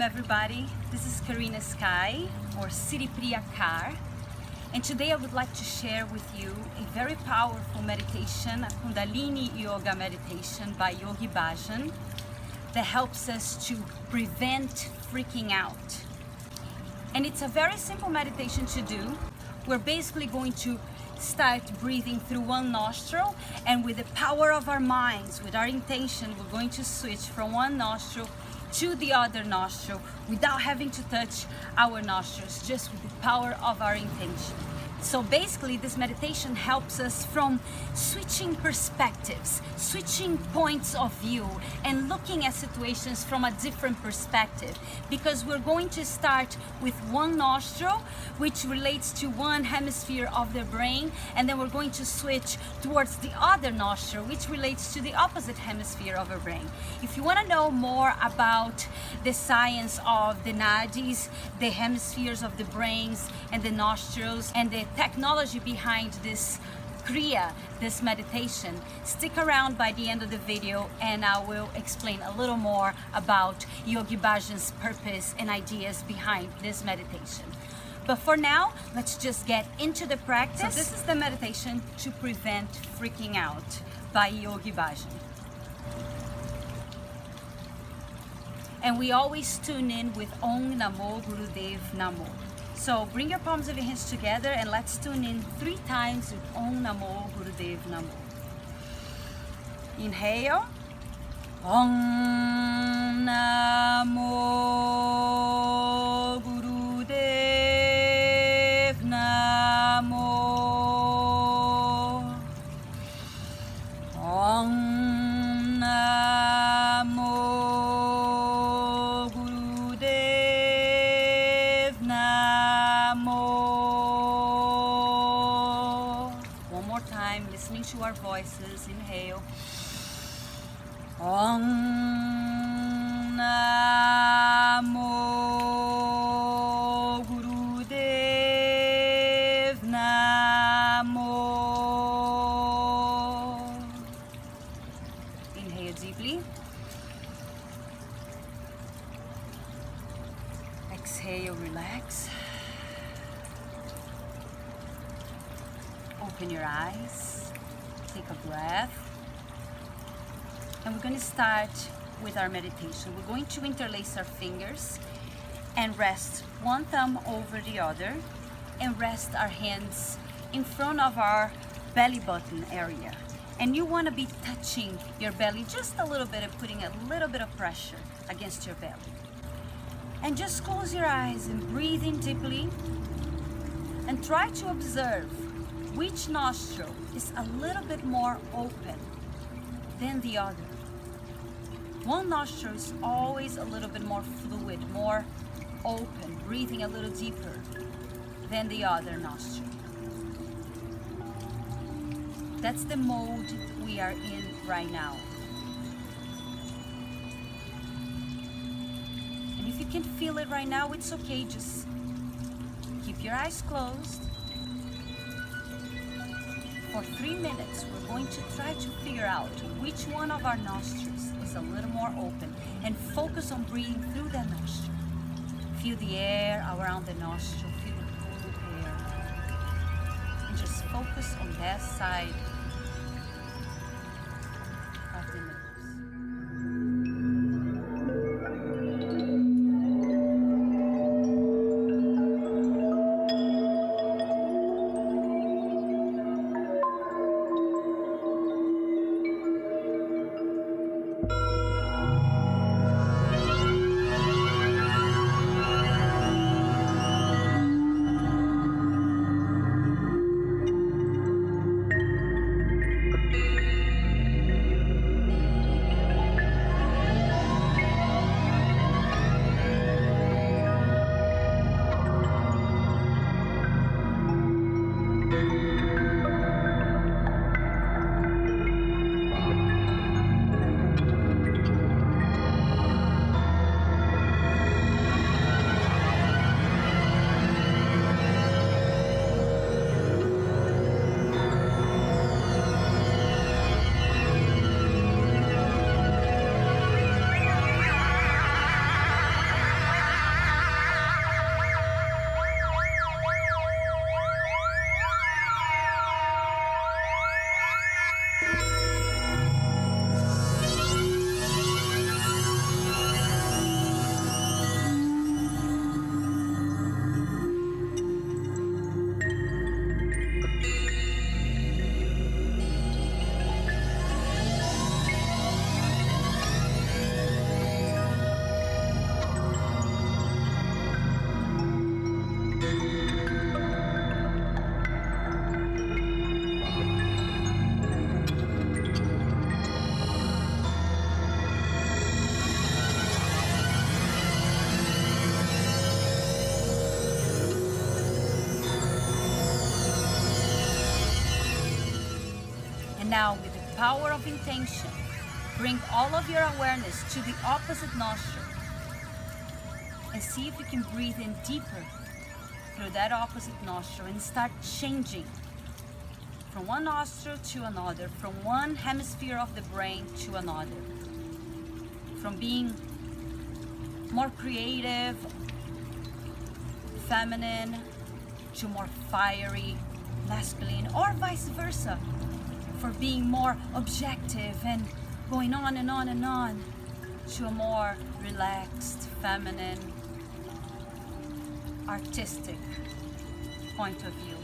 everybody, this is Karina Skye or Siri Priya, and today I would like to share with you a very powerful meditation, a Kundalini yoga meditation by Yogi Bhajan that helps us to prevent freaking out. And it's a very simple meditation to do. We're basically going to start breathing through one nostril, and with the power of our minds, with our intention, we're going to switch from one nostril to the other nostril without having to touch our nostrils, just with the power of our intention. So basically this meditation helps us from switching perspectives, switching points of view, and looking at situations from a different perspective, because we're going to start with one nostril, which relates to one hemisphere of the brain, and then we're going to switch towards the other nostril, which relates to the opposite hemisphere of our brain. If you want to know more about the science of the nadis, the hemispheres of the brains and the nostrils, and the technology behind this Kriya, this meditation, stick around by the end of the video and I will explain a little more about Yogi Bhajan's purpose and ideas behind this meditation. But for now, let's just get into the practice. So this is the meditation to prevent freaking out by Yogi Bhajan. And we always tune in with Om Namo Gurudev Namo. So bring your palms of your hands together and let's tune in 3 times with Om Namo Gurudev Namo. Inhale. Om Namo Gurudev Namo. Om Namo Gurudev Namo. One more time, listening to our voices. Inhale. Om Namo Gurudev Namo. Inhale deeply. Exhale, relax. Open your eyes. Take a breath. And we're going to start with our meditation. We're going to interlace our fingers and rest one thumb over the other and rest our hands in front of our belly button area. And you want to be touching your belly just a little bit and putting a little bit of pressure against your belly. And just close your eyes and breathe in deeply and try to observe which nostril is a little bit more open than the other. One nostril is always a little bit more fluid, more open, breathing a little deeper than the other nostril. That's the mode we are in right now. And if you can feel it right now, it's okay, just keep your eyes closed. For 3 minutes, we're going to try to figure out which one of our nostrils is a little more open and focus on breathing through that nostril. Feel the air around the nostril, feel the cool air. And just focus on that side of the nose. And now, with the power of intention, bring all of your awareness to the opposite nostril and see if you can breathe in deeper through that opposite nostril and start changing from one nostril to another, from one hemisphere of the brain to another, from being more creative, feminine, to more fiery, masculine, or vice versa, for being more objective and going on and on and on, to a more relaxed, feminine, artistic point of view.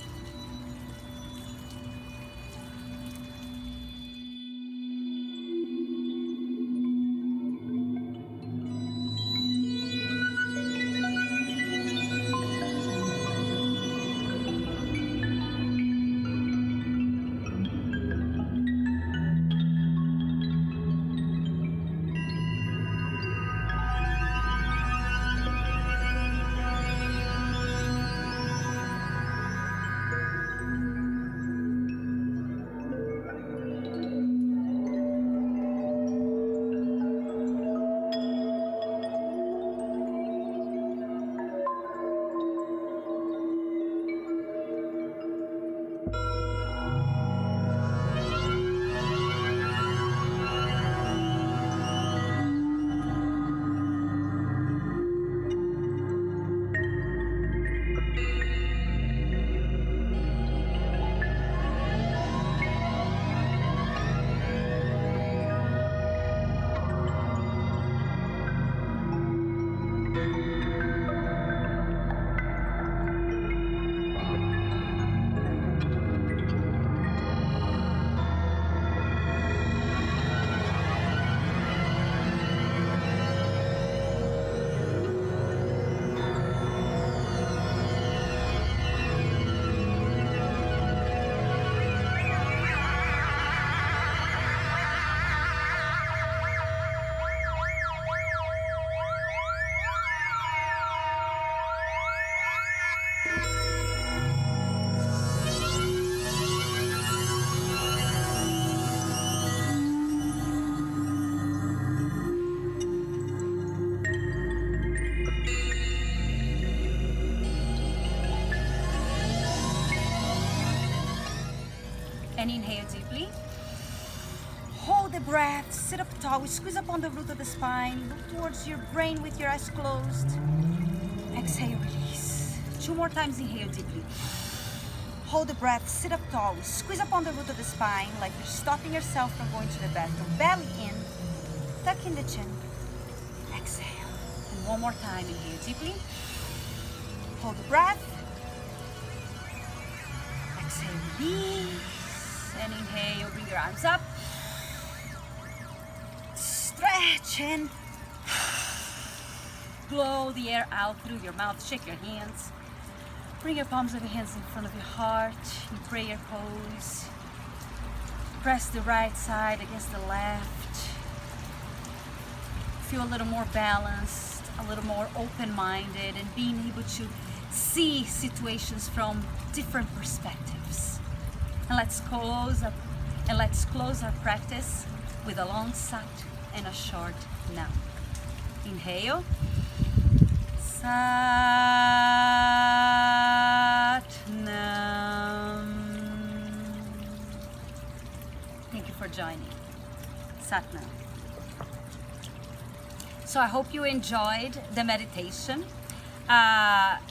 And inhale deeply. Hold the breath, sit up tall, squeeze up on the root of the spine, look towards your brain with your eyes closed. Exhale, release. 2 more times, inhale deeply. Hold the breath, sit up tall, squeeze up on the root of the spine like you're stopping yourself from going to the bathroom. Belly in, tuck in the chin. Exhale. And 1 more time, inhale deeply. Hold the breath. Exhale, release. And inhale, bring your arms up. Stretch and blow the air out through your mouth. Shake your hands. Bring your palms of your hands in front of your heart in prayer pose. Press the right side against the left. Feel a little more balanced, a little more open-minded, and being able to see situations from different perspectives. And let's close our practice with a long sat and a short nam. Inhale. Sat nam. Thank you for joining. Sat nam. So I hope you enjoyed the meditation.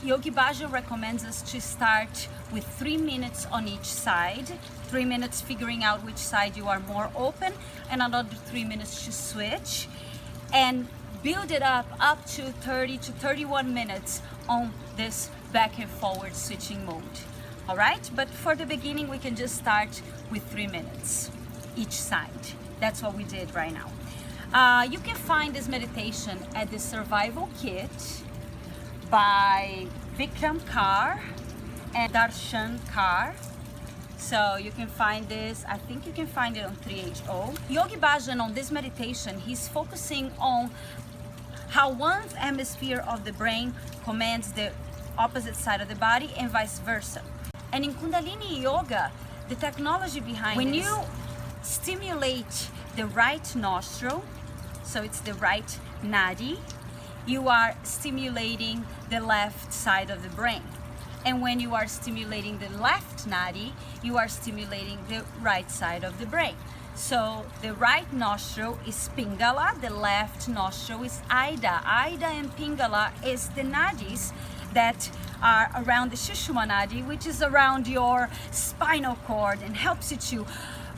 Yogi Bhajan recommends us to start with 3 minutes on each side. 3 minutes figuring out which side you are more open, and another 3 minutes to switch, and build it up to 30 to 31 minutes on this back and forward switching mode. All right, but for the beginning we can just start with 3 minutes each side. That's what we did right now. You can find this meditation at the Survival Kit by Vikram Kaur and Darshan Kaur. So you can find this, I think you can find it on 3HO. Yogi Bhajan, on this meditation, he's focusing on how one hemisphere of the brain commands the opposite side of the body and vice versa. And in Kundalini Yoga, the technology behind stimulate the right nostril, so it's the right nadi, you are stimulating the left side of the brain. And when you are stimulating the left nadi, you are stimulating the right side of the brain. So the right nostril is Pingala, the left nostril is Ida. Ida and Pingala is the nadis that are around the Sushumna nadi, which is around your spinal cord and helps you to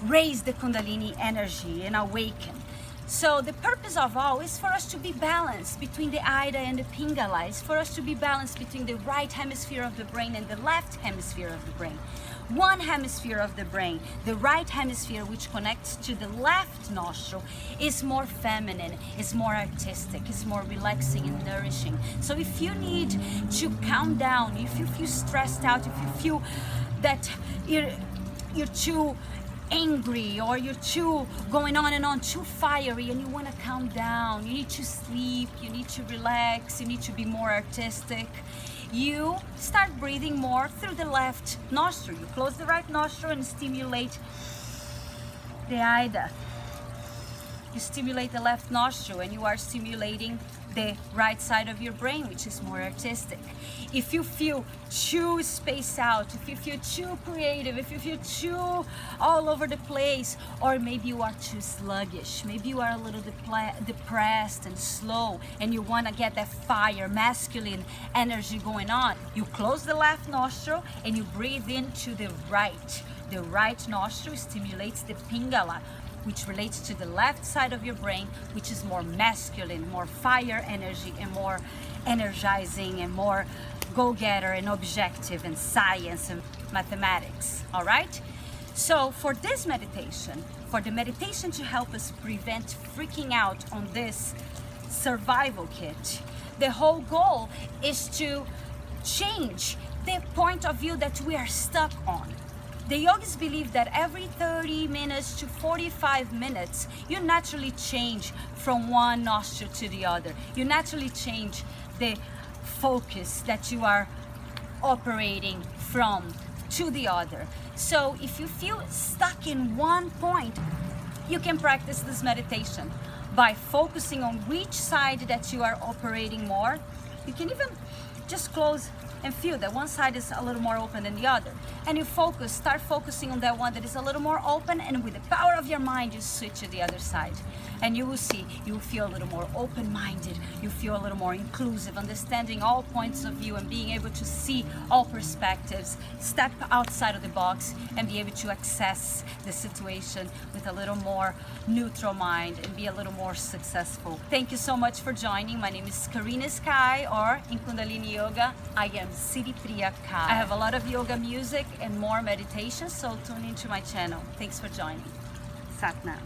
raise the Kundalini energy and awaken. So the purpose of all is for us to be balanced between the Ida and the Pingala. It's for us to be balanced between the right hemisphere of the brain and the left hemisphere of the brain. One hemisphere of the brain, the right hemisphere, which connects to the left nostril, is more feminine, is more artistic, is more relaxing and nourishing. So if you need to calm down, if you feel stressed out, if you feel that you're too angry or you're too going on and on, too fiery, and you want to calm down, you need to sleep, you need to relax, you need to be more artistic, you start breathing more through the left nostril. You close the right nostril and stimulate the Ida. You stimulate the left nostril and you are stimulating the right side of your brain, which is more artistic. If you feel too spaced out, if you feel too creative, if you feel too all over the place, or maybe you are too sluggish, maybe you are a little depressed and slow and you want to get that fire, masculine energy going on, you close the left nostril and you breathe into the right. The right nostril stimulates the Pingala, which relates to the left side of your brain, which is more masculine, more fire energy, and more energizing, and more go-getter and objective and science and mathematics. All right? So for this meditation, for the meditation to help us prevent freaking out on this survival kit, the whole goal is to change the point of view that we are stuck on. The yogis believe that every 30 minutes to 45 minutes, you naturally change from one nostril to the other. You naturally change the focus that you are operating from to the other. So if you feel stuck in one point, you can practice this meditation by focusing on which side that you are operating more. You can even just close and feel that one side is a little more open than the other. And you start focusing on that one that is a little more open, and with the power of your mind, you switch to the other side. And you will see, you will feel a little more open-minded, you feel a little more inclusive, understanding all points of view and being able to see all perspectives, step outside of the box and be able to access the situation with a little more neutral mind and be a little more successful. Thank you so much for joining. My name is Karina Skye, or in Kundalini Yoga, I am Siri Priya. I have a lot of yoga music and more meditation, so tune into my channel. Thanks for joining. Sat Nam.